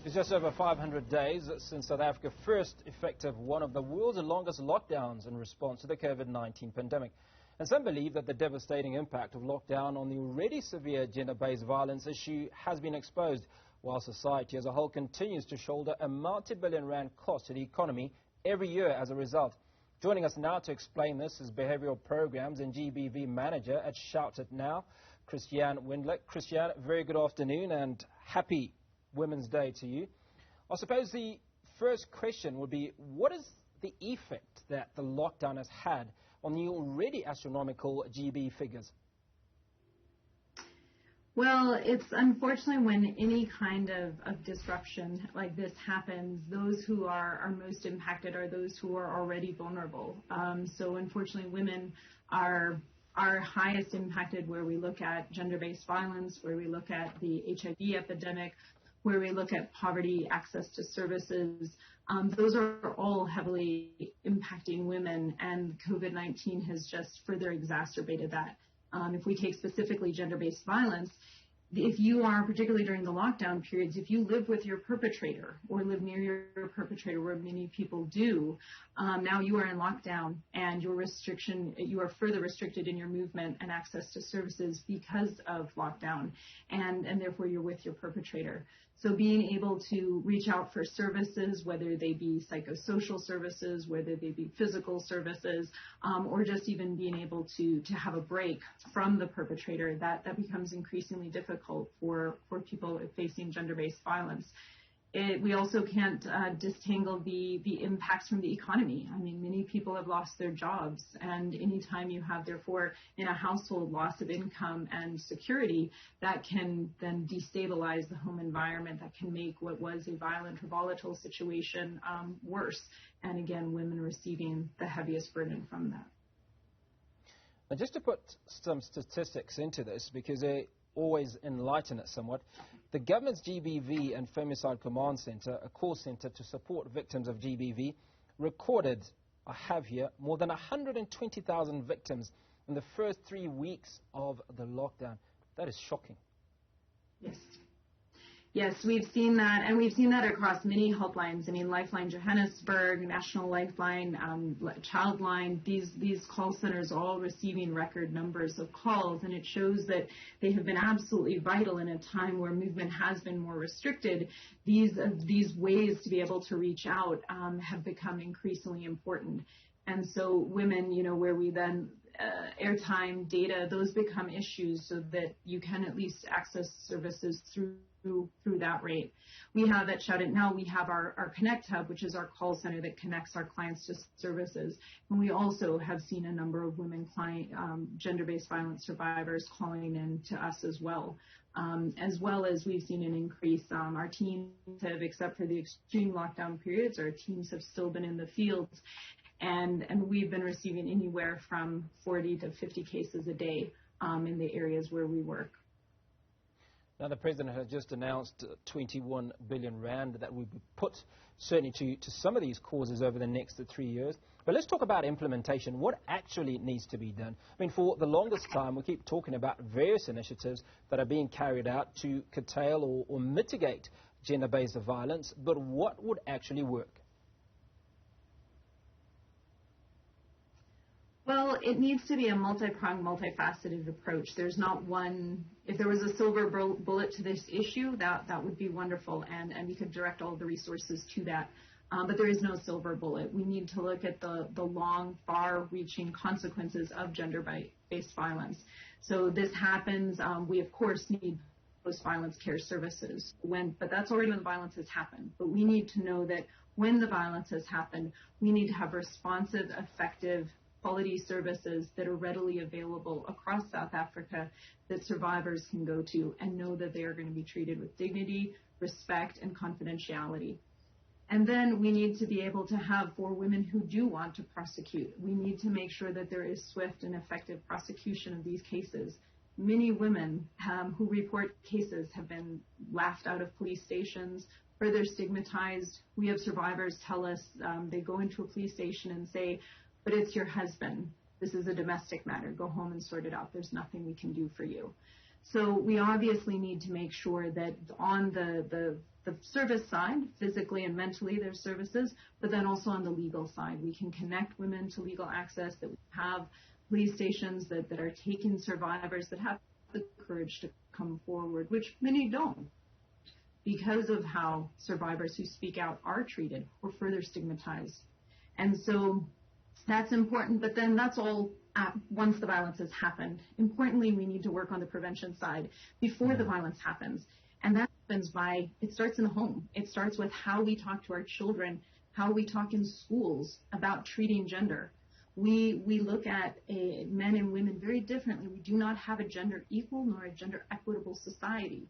It's just over 500 days since South Africa first effected one of the world's longest lockdowns in response to the COVID-19 pandemic. And some believe that the devastating impact of lockdown on the already severe gender-based violence issue has been exposed, while society as a whole continues to shoulder a multi-billion rand cost to the economy every year as a result. Joining us now to explain this is Behavioral Programs and GBV Manager at Shout It Now, Cristianne Wendler. Cristianne, very good afternoon and happy Women's Day to you. I suppose the first question would be, what is the effect that the lockdown has had on the already astronomical GB figures? Well, it's unfortunately when any kind of disruption like this happens, those who are most impacted are those who are already vulnerable. So unfortunately, women are highest impacted where we look at gender-based violence, where we look at the HIV epidemic, where we look at poverty, access to services. Those are all heavily impacting women, and COVID-19 has just further exacerbated that. If we take specifically gender-based violence, if you are, particularly during the lockdown periods, if you live with your perpetrator or live near your perpetrator, where many people do, now you are in lockdown and you are further restricted in your movement and access to services because of lockdown, and therefore you're with your perpetrator. So being able to reach out for services, whether they be psychosocial services, whether they be physical services, or just even being able to have a break from the perpetrator, that becomes increasingly difficult for people facing gender-based violence. We also can't disentangle the impacts from the economy. I mean, many people have lost their jobs, and anytime you have, therefore, in a household, loss of income and security, that can then destabilize the home environment, that can make what was a violent or volatile situation worse. And again, women receiving the heaviest burden from that. Now, just to put some statistics into this, because they always enlighten it somewhat, the government's GBV and Femicide Command Centre, a call centre to support victims of GBV, recorded, I have here, more than 120,000 victims in the first 3 weeks of the lockdown. That is shocking. Yes. Yes, we've seen that, and we've seen that across many helplines. I mean, Lifeline Johannesburg, National Lifeline, Childline, these call centers all receiving record numbers of calls, and it shows that they have been absolutely vital in a time where movement has been more restricted. These ways to be able to reach out have become increasingly important. And so women, where we then airtime, data, those become issues so that you can at least access services through that rate. We have at Shout It Now, we have our Connect Hub, which is our call center that connects our clients to services. And we also have seen a number of women gender-based violence survivors calling in to us as well as we've seen an increase. Our teams have, except for the extreme lockdown periods, our teams have still been in the fields. And we've been receiving anywhere from 40 to 50 cases a day in the areas where we work. Now, the President has just announced 21 billion rand that will be put certainly to some of these causes over the next 3 years. But let's talk about implementation. What actually needs to be done? I mean, for the longest time, we keep talking about various initiatives that are being carried out to curtail or mitigate gender-based violence. But what would actually work? Well, it needs to be a multi-pronged, multifaceted approach. There's not one. If there was a silver bullet to this issue, that would be wonderful, and we could direct all the resources to that. But there is no silver bullet. We need to look at the long, far-reaching consequences of gender-based violence. So this happens. We, of course, need post-violence care services, but that's already when the violence has happened. But we need to know that when the violence has happened, we need to have responsive, effective, quality services that are readily available across South Africa that survivors can go to and know that they are going to be treated with dignity, respect, and confidentiality. And then we need to be able to have, for women who do want to prosecute, we need to make sure that there is swift and effective prosecution of these cases. Many women who report cases have been laughed out of police stations, further stigmatized. We have survivors tell us they go into a police station and say, "But it's your husband. This is a domestic matter. Go home and sort it out. There's nothing we can do for you." So we obviously need to make sure that on the service side, physically and mentally, there's services, but then also on the legal side, we can connect women to legal access, that we have police stations that are taking survivors, that have the courage to come forward, which many don't, because of how survivors who speak out are treated or further stigmatized. And so that's important, but then that's all once the violence has happened. Importantly, we need to work on the prevention side before the violence happens. And that happens it starts in the home. It starts with how we talk to our children, how we talk in schools about treating gender. We look at men and women very differently. We do not have a gender equal nor a gender equitable society.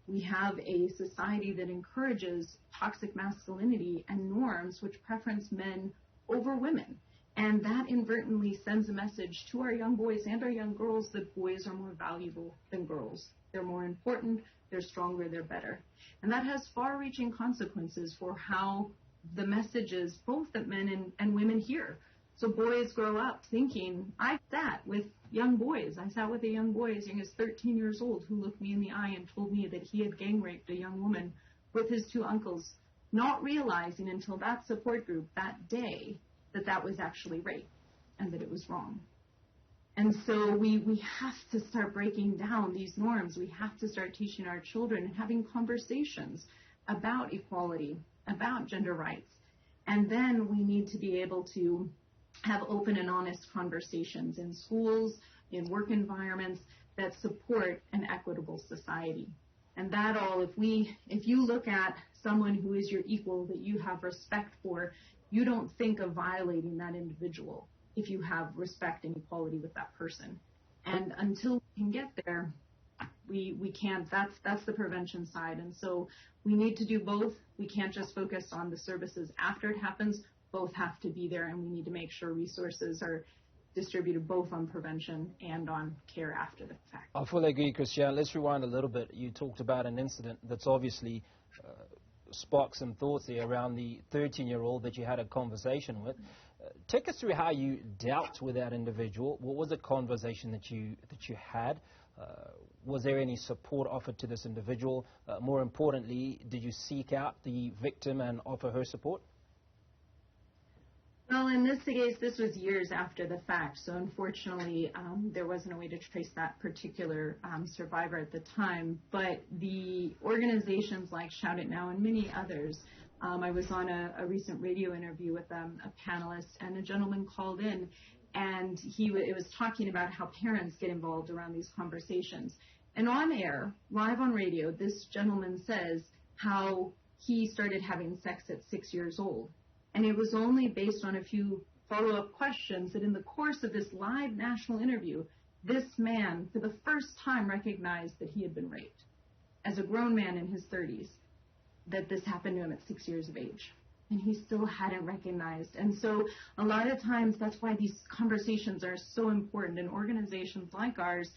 We have a society that encourages toxic masculinity and norms which preference men over women. And that inadvertently sends a message to our young boys and our young girls that boys are more valuable than girls. They're more important, they're stronger, they're better. And that has far-reaching consequences for how the messages both that men and women hear. So boys grow up thinking, I sat with young boys. I sat with a young boy as young as 13 years old who looked me in the eye and told me that he had gang raped a young woman with his two uncles, not realizing until that support group that day that was actually rape and that it was wrong. And so we have to start breaking down these norms. We have to start teaching our children and having conversations about equality, about gender rights. And then we need to be able to have open and honest conversations in schools, in work environments that support an equitable society. And that all, if you look at someone who is your equal, that you have respect for, you don't think of violating that individual if you have respect and equality with that person. And until we can get there, we can't. That's the prevention side. And so we need to do both. We can't just focus on the services after it happens. Both have to be there, and we need to make sure resources are distributed both on prevention and on care after the fact. I fully agree, Cristianne. Let's rewind a little bit. You talked about an incident that's obviously sparked some thoughts there around the 13-year-old that you had a conversation with. Take us through how you dealt with that individual. What was the conversation that you had? Was there any support offered to this individual? More importantly, did you seek out the victim and offer her support? Well, in this case, this was years after the fact, so unfortunately there wasn't a way to trace that particular survivor at the time. But the organizations like Shout It Now and many others, I was on a recent radio interview with a panelist, and a gentleman called in, and it was talking about how parents get involved around these conversations. And on air, live on radio, this gentleman says how he started having sex at 6 years old. And it was only based on a few follow-up questions that in the course of this live national interview, this man, for the first time, recognized that he had been raped as a grown man in his 30s, that this happened to him at 6 years of age. And he still hadn't recognized. And so a lot of times that's why these conversations are so important. And organizations like ours,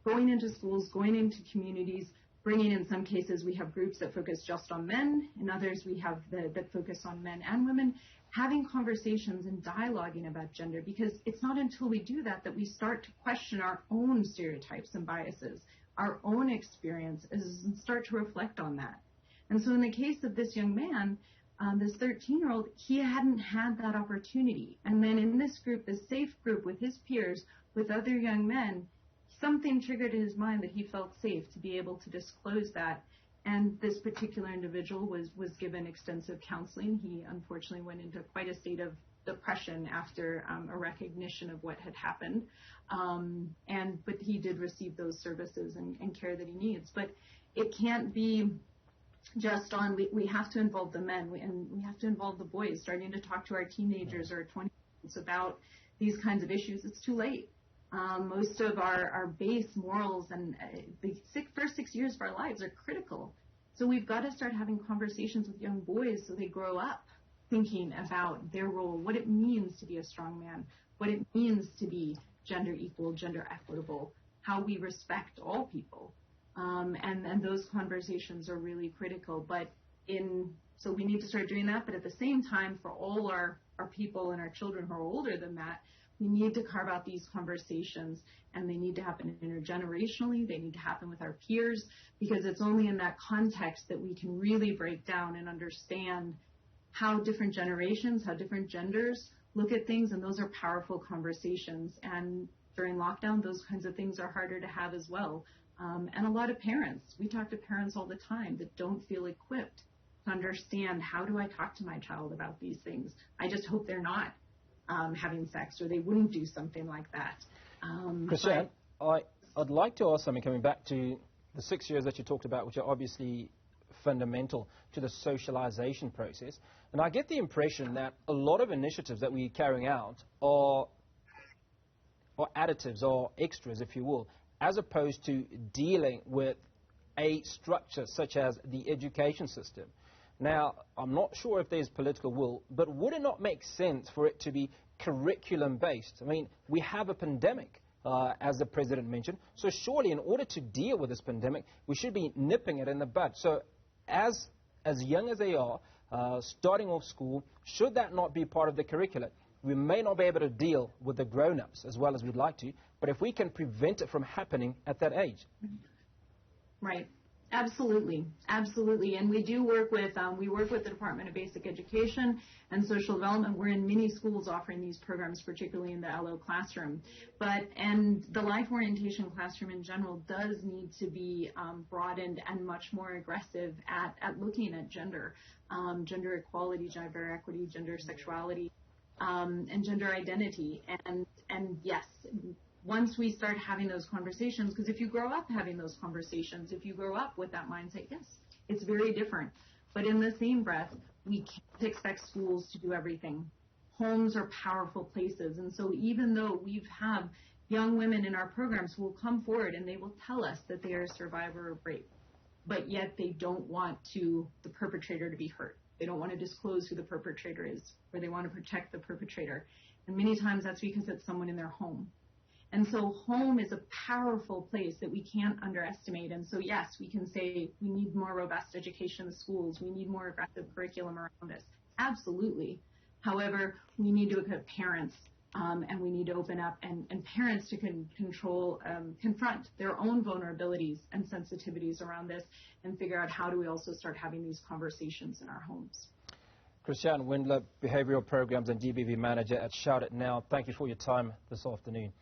going into schools, going into communities, bringing in some cases, we have groups that focus just on men. In others, we have that focus on men and women, having conversations and dialoguing about gender, because it's not until we do that that we start to question our own stereotypes and biases, our own experiences, and start to reflect on that. And so in the case of this young man, this 13-year-old, he hadn't had that opportunity. And then in this group, this safe group with his peers, with other young men, something triggered in his mind that he felt safe to be able to disclose that. And this particular individual was given extensive counseling. He unfortunately went into quite a state of depression after a recognition of what had happened. But he did receive those services and care that he needs. But it can't be just on, we have to involve the men, and we have to involve the boys, starting to talk to our teenagers or 20-year-olds about these kinds of issues. It's too late. Most of our base morals and the first 6 years of our lives are critical. So we've got to start having conversations with young boys so they grow up thinking about their role, what it means to be a strong man, what it means to be gender equal, gender equitable, how we respect all people. And those conversations are really critical. So we need to start doing that. But at the same time, for all our people and our children who are older than that, We need to carve out these conversations, and they need to happen intergenerationally. They need to happen with our peers, because it's only in that context that we can really break down and understand how different generations, how different genders look at things, and those are powerful conversations. And during lockdown, those kinds of things are harder to have as well. And a lot of parents, we talk to parents all the time that don't feel equipped to understand, how do I talk to my child about these things? I just hope they're not having sex, or they wouldn't do something like that. Cristianne, I'd like to ask something, coming back to the 6 years that you talked about, which are obviously fundamental to the socialization process. And I get the impression that a lot of initiatives that we're carrying out are additives or extras, if you will, as opposed to dealing with a structure such as the education system. Now, I'm not sure if there's political will, but would it not make sense for it to be curriculum-based? I mean, we have a pandemic, as the President mentioned, so surely in order to deal with this pandemic, we should be nipping it in the bud. So as young as they are, starting off school, should that not be part of the curriculum? We may not be able to deal with the grown-ups as well as we'd like to, but if we can prevent it from happening at that age. Right. Absolutely. Absolutely. And we do work with, the Department of Basic Education and Social Development. We're in many schools offering these programs, particularly in the LO classroom. And the life orientation classroom in general does need to be broadened and much more aggressive at looking at gender, gender equality, gender equity, gender sexuality, and gender identity. And yes, once we start having those conversations, because if you grow up having those conversations, if you grow up with that mindset, yes, it's very different. But in the same breath, we can't expect schools to do everything. Homes are powerful places. And so even though we have young women in our programs who will come forward and they will tell us that they are a survivor of rape, but yet they don't want the perpetrator to be hurt. They don't want to disclose who the perpetrator is, or they want to protect the perpetrator. And many times that's because it's someone in their home. And so home is a powerful place that we can't underestimate. And so, yes, we can say we need more robust education in the schools. We need more aggressive curriculum around this. Absolutely. However, we need to equip parents, and we need to open up and parents to confront their own vulnerabilities and sensitivities around this, and figure out how do we also start having these conversations in our homes. Cristianne Wendler, Behavioral Programs and DBV Manager at Shout It Now. Thank you for your time this afternoon.